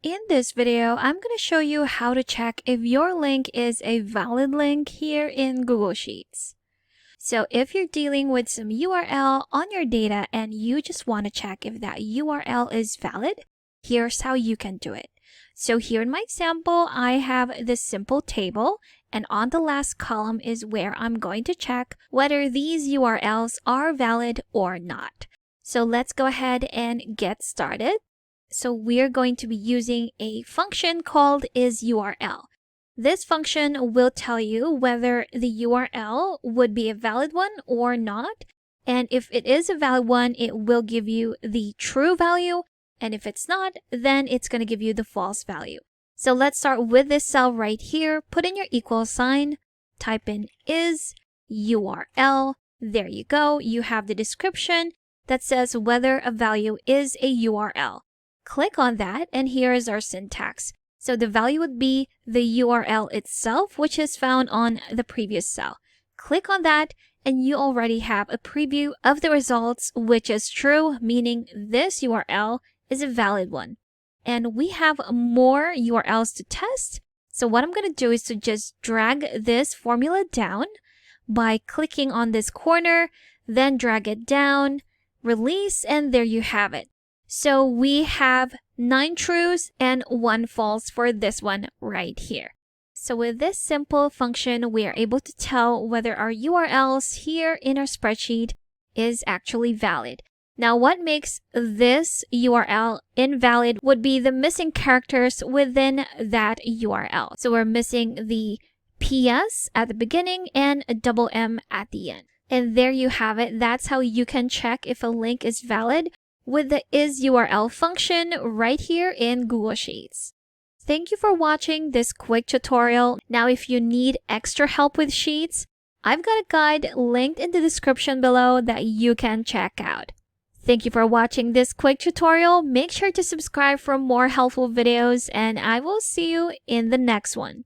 In this video, I'm going to show you how to check if your link is a valid link here in Google Sheets. So if you're dealing with some URL on your data and you just want to check if that URL is valid, here's how you can do it. So here in my example, I have this simple table, and on the last column is where I'm going to check whether these URLs are valid or not. So let's go ahead and get started. So we're going to be using a function called isURL. This function will tell you whether the URL would be a valid one or not. And if it is a valid one, it will give you the true value. And if it's not, then it's going to give you the false value. So let's start with this cell right here. Put in your equal sign, type in isURL. There you go. You have the description that says whether a value is a URL. Click on that, and here is our syntax. So the value would be the URL itself, which is found on the previous cell. Click on that, and you already have a preview of the results, which is true, meaning this URL is a valid one. And we have more URLs to test. So what I'm going to do is to just drag this formula down by clicking on this corner, then drag it down, release, and there you have it. So we have 9 trues and 1 false for this one right here. So with this simple function, we are able to tell whether our URLs here in our spreadsheet is actually valid. Now, what makes this URL invalid would be the missing characters within that URL. So we're missing the PS at the beginning and a double M at the end. And there you have it. That's how you can check if a link is valid with the isURL function right here in Google Sheets. Thank you for watching this quick tutorial. Now, if you need extra help with Sheets, I've got a guide linked in the description below that you can check out. Thank you for watching this quick tutorial. Make sure to subscribe for more helpful videos, and I will see you in the next one.